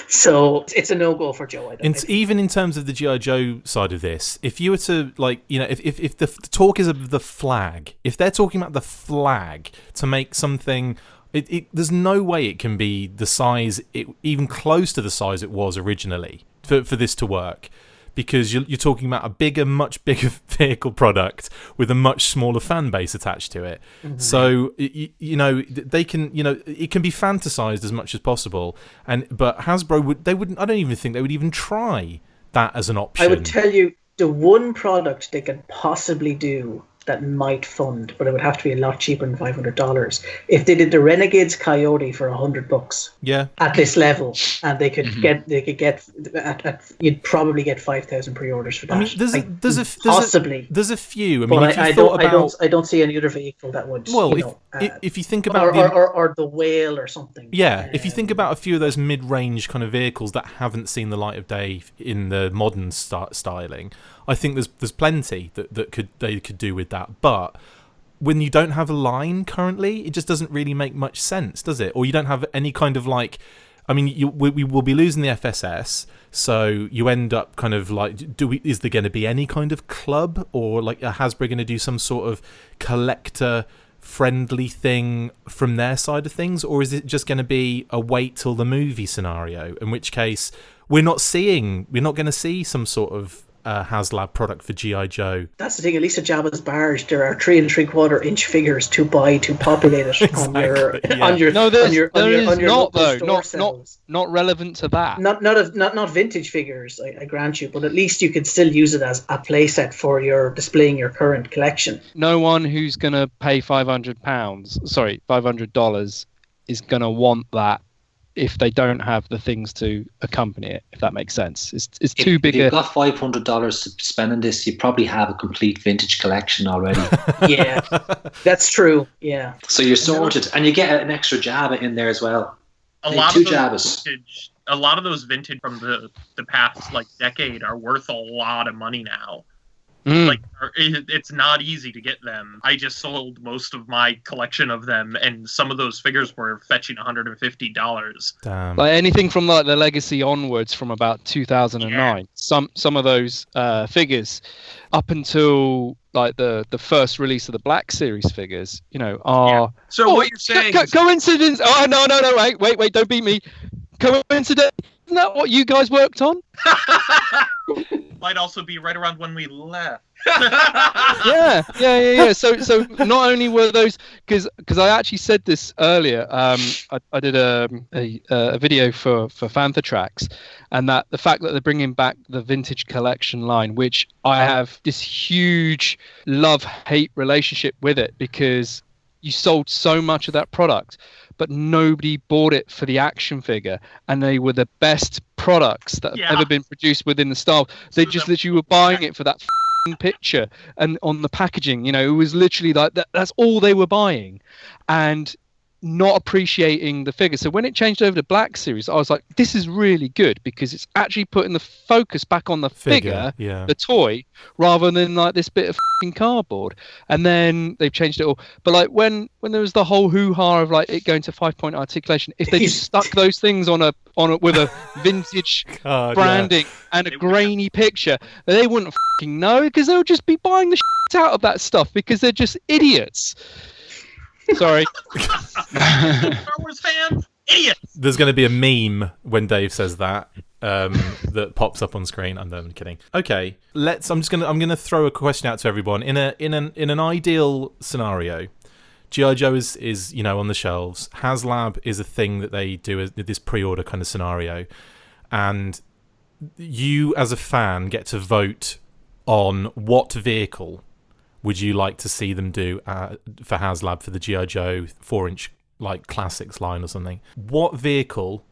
Speaker 7: So it's a no-go for Joe.
Speaker 1: Even in terms of the G.I. Joe side of this, if you were to if the talk is of the flag, if they're talking about the flag to make something, there's no way it can be the size, even close to the size it was originally for this to work. Because you're talking about a much bigger vehicle product with a much smaller fan base attached to it. Mm-hmm. So they can, it can be fantasized as much as possible. But Hasbro I don't even think they would even try that as an option.
Speaker 7: I would tell you the one product they could possibly do that might fund, but it would have to be a lot cheaper than $500. If they did the Renegades Coyote for $100,
Speaker 1: yeah,
Speaker 7: at this level, and they could you'd probably get 5,000 pre-orders for that.
Speaker 1: I mean, there's a few. I mean,
Speaker 7: but I don't see any other vehicle that would.
Speaker 1: Well, if you think about
Speaker 7: or the Whale or something.
Speaker 1: Yeah, if you think about a few of those mid-range kind of vehicles that haven't seen the light of day in the modern styling, I think there's plenty that they could do with that. But when you don't have a line currently, it just doesn't really make much sense, does it? Or you don't have any kind of like, I mean, we will be losing the FSS, so you end up kind of like, is there going to be any kind of club, or like are Hasbro going to do some sort of collector friendly thing from their side of things, or is it just going to be a wait till the movie scenario? In which case, we're not going to see some sort of HasLab product for G.I. Joe.
Speaker 7: That's the thing. At least at Jabba's Barge, there are 3 3/4 inch figures to buy to populate it
Speaker 1: Exactly,
Speaker 7: on your
Speaker 5: not relevant to that.
Speaker 7: Not vintage figures, I grant you, but at least you could still use it as a playset for your displaying your current collection.
Speaker 5: No one who's going to pay $500 is going to want that if they don't have the things to accompany it, if that makes sense. It's too big.
Speaker 6: If you've got $500 to spend on this, you probably have a complete vintage collection already.
Speaker 7: Yeah, that's true. Yeah.
Speaker 6: So you're sorted, and you get an extra Jabba in there as well.
Speaker 2: A lot of those vintage from the past like decade are worth a lot of money now. Like, it's not easy to get them. I just sold most of my collection of them, and some of those figures were fetching $150.
Speaker 1: Damn.
Speaker 5: Like anything from like the Legacy onwards, from about 2009. Yeah. Some of those figures, up until like the first release of the Black Series figures, are.
Speaker 3: Yeah. So what you're saying?
Speaker 5: Coincidence? Oh no! Wait! Don't beat me. Coincidence? Isn't that what you guys worked on?
Speaker 2: Might also be right around when we left.
Speaker 5: Yeah. So not only were those, because I actually said this earlier. I did a video for Fantha Tracks, and that the fact that they're bringing back the vintage collection line, which I have this huge love-hate relationship with it, because you sold so much of that product, but nobody bought it for the action figure, and they were the best products that have ever been produced within the style. They just literally were buying it for that picture and on the packaging. It was literally like that. That's all they were buying, and not appreciating the figure. So when it changed over to Black Series, I was like, this is really good, because it's actually putting the focus back on the figure, the toy, rather than like this bit of cardboard. And then they've changed it all. But like when there was the whole hoo-ha of like it going to 5-point articulation, if they just stuck those things on a with a vintage branding and a grainy picture, they wouldn't know, because they would just be buying the out of that stuff, because they're just idiots. Sorry.
Speaker 2: Star Wars fans, idiots.
Speaker 1: There's going to be a meme when Dave says that that pops up on screen. I'm kidding. Okay, I'm going to throw a question out to everyone. In an ideal scenario, G.I. Joe is on the shelves. HasLab is a thing that they do as this pre-order kind of scenario, and you as a fan get to vote on what vehicle would you like to see them do for HasLab for the G.I. Joe 4-inch like classics line or something? What vehicle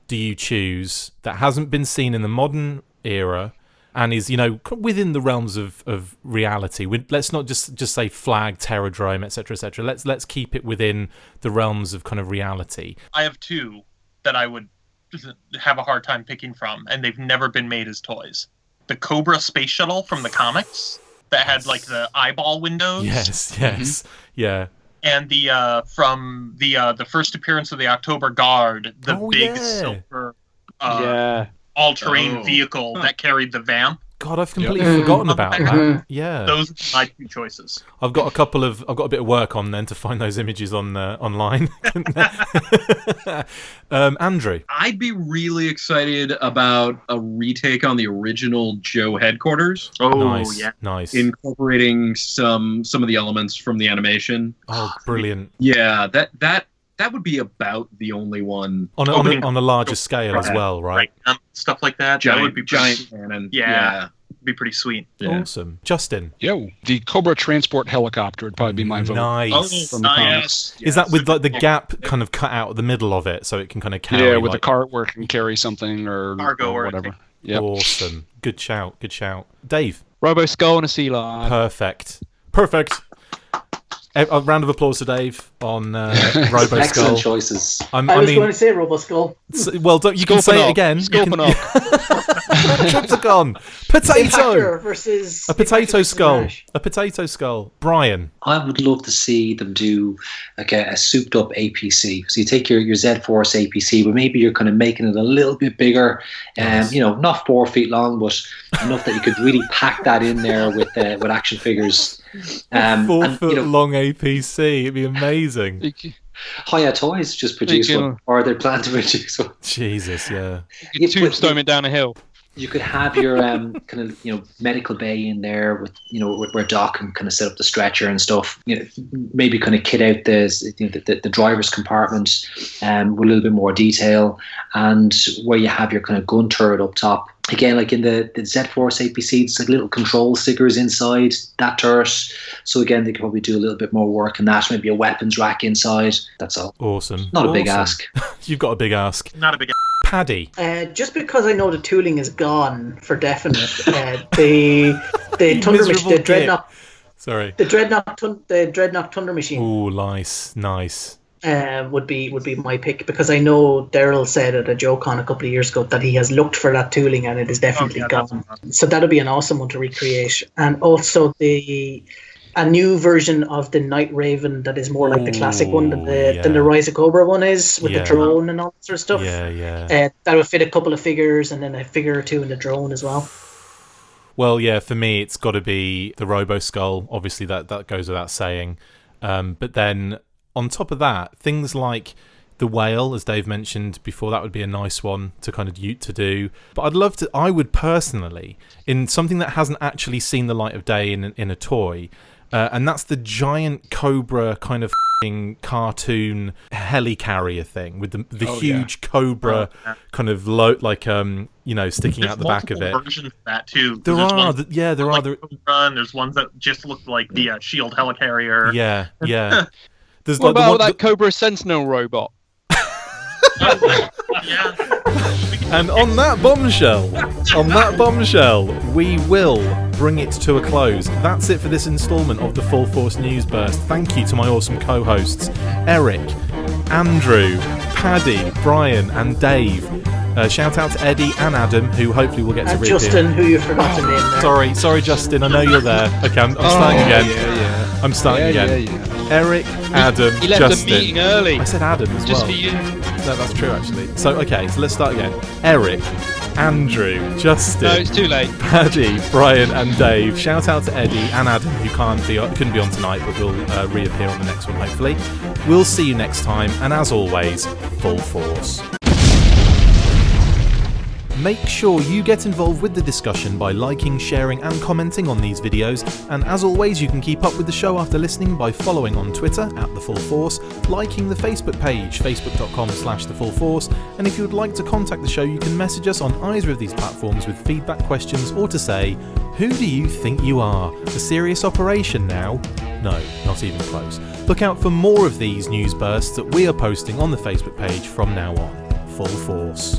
Speaker 1: do you choose that hasn't been seen in the modern era and is within the realms of reality? Let's not just say flag, Terradrome, etc., etc. Let's keep it within the realms of kind of reality.
Speaker 2: I have 2 that I would have a hard time picking from, and they've never been made as toys. The Cobra space shuttle from the comics that had like the eyeball windows.
Speaker 1: Yes, yeah.
Speaker 2: And the from the first appearance of the October Guard, the big silver all-terrain vehicle that carried the Vamp.
Speaker 1: God, I've completely forgotten about that. Yeah,
Speaker 2: those are my 2 choices.
Speaker 1: I've got a bit of work on then to find those images on online. Andrew,
Speaker 3: I'd be really excited about a retake on the original Joe headquarters.
Speaker 2: Oh,
Speaker 1: nice.
Speaker 3: Incorporating some of the elements from the animation.
Speaker 1: Oh, brilliant.
Speaker 3: Yeah, that would be about the only one
Speaker 1: on a larger scale as well, right?
Speaker 2: Stuff like that.
Speaker 3: Giant,
Speaker 2: that would be
Speaker 3: giant cannon.
Speaker 2: Yeah, be pretty sweet.
Speaker 1: Yeah. Awesome, Justin.
Speaker 4: The Cobra transport helicopter would probably be my vote.
Speaker 1: Nice.
Speaker 4: From the comics.
Speaker 1: Is that with like the gap kind of cut out of the middle of it, so it can kind of carry?
Speaker 4: Yeah, with the cart where it can carry something or
Speaker 2: cargo or
Speaker 4: whatever.
Speaker 1: Yep. Awesome. Good shout. Dave.
Speaker 5: Robo Skull and a sea lion.
Speaker 1: Perfect. A round of applause to Dave on Robo Skull.
Speaker 6: Excellent choices.
Speaker 7: I was going to say Robo Skull.
Speaker 1: Well, you can say it again.
Speaker 5: Scorponok.
Speaker 1: Triptychon. Potato
Speaker 7: versus
Speaker 1: a potato skull. A potato skull. Brian.
Speaker 6: I would love to see them do like a souped up APC. So you take your Z-Force APC, but maybe you're kind of making it a little bit bigger, nice. Not 4 feet long, but enough that you could really pack that in there with action figures.
Speaker 1: 4 foot long APC. It'd be amazing.
Speaker 6: Hiya Toys just produced one, or they plan to produce one.
Speaker 1: Jesus, yeah.
Speaker 5: You could tombstone it down a hill.
Speaker 6: You could have your kind of medical bay in there with where Doc can kind of set up the stretcher and stuff. Maybe kind of kit out the driver's compartment with a little bit more detail, and where you have your kind of gun turret up top. Again, like in the Z-Force APC, it's like little control stickers inside that turret. So again, they could probably do a little bit more work in that. Maybe a weapons rack inside. That's all.
Speaker 1: Awesome.
Speaker 6: Not a big ask.
Speaker 1: You've got a big ask.
Speaker 2: Not a big ask.
Speaker 1: Paddy.
Speaker 7: Just because I know the tooling is gone for definite, the Thunder Machine, the Dreadnought.
Speaker 1: Sorry.
Speaker 7: The Dreadnought Thunder Machine.
Speaker 1: Ooh, nice.
Speaker 7: Would be my pick, because I know Daryl said at a JoeCon a couple of years ago that he has looked for that tooling and it is definitely gone. So that'll be an awesome one to recreate. And also a new version of the Night Raven that is more like the classic one than the Rise of Cobra one is, with the drone and all that sort of stuff. That would fit a couple of figures and then a figure or two in the drone as well.
Speaker 1: Well, yeah, for me it's got to be the Robo Skull. Obviously that goes without saying. But then on top of that, things like the whale, as Dave mentioned before, that would be a nice one to kind of to do. But I would personally, in something that hasn't actually seen the light of day in a toy, and that's the giant Cobra kind of cartoon helicarrier thing with the huge Cobra kind of sticking out the back of it.
Speaker 2: There's versions of that too.
Speaker 1: There are.
Speaker 2: There's ones that just look like the Shield helicarrier.
Speaker 1: Yeah.
Speaker 5: What about that Cobra Sentinel robot?
Speaker 2: Yeah.
Speaker 1: And on that bombshell, we will bring it to a close. That's it for this instalment of the Full Force News Burst. Thank you to my awesome co-hosts, Eric, Andrew, Paddy, Brian, and Dave. Shout out to Eddie and Adam, who hopefully we'll get to reappear.
Speaker 7: Justin, who you forgot to name there.
Speaker 1: Sorry, Justin. I know you're there. Okay, I'm starting again.
Speaker 5: Yeah.
Speaker 1: I'm starting again.
Speaker 5: Yeah.
Speaker 1: Eric, Adam,
Speaker 5: he left
Speaker 1: Justin.
Speaker 5: the meeting early.
Speaker 1: I said Adam as
Speaker 5: just
Speaker 1: well.
Speaker 5: For you.
Speaker 1: No, that's true actually. So let's start again. Eric, Andrew, Justin.
Speaker 5: No, it's too late.
Speaker 1: Paddy, Brian, and Dave. Shout out to Eddie and Adam, who couldn't be on tonight, but will reappear on the next one hopefully. We'll see you next time, and as always, Full Force. Make sure you get involved with the discussion by liking, sharing and commenting on these videos, and as always you can keep up with the show after listening by following on Twitter @TheFullForce, liking the Facebook page facebook.com/TheFullForce, and if you would like to contact the show you can message us on either of these platforms with feedback, questions, or to say, who do you think you are? A serious operation now? No, not even close. Look out for more of these news bursts that we are posting on the Facebook page from now on. Full Force.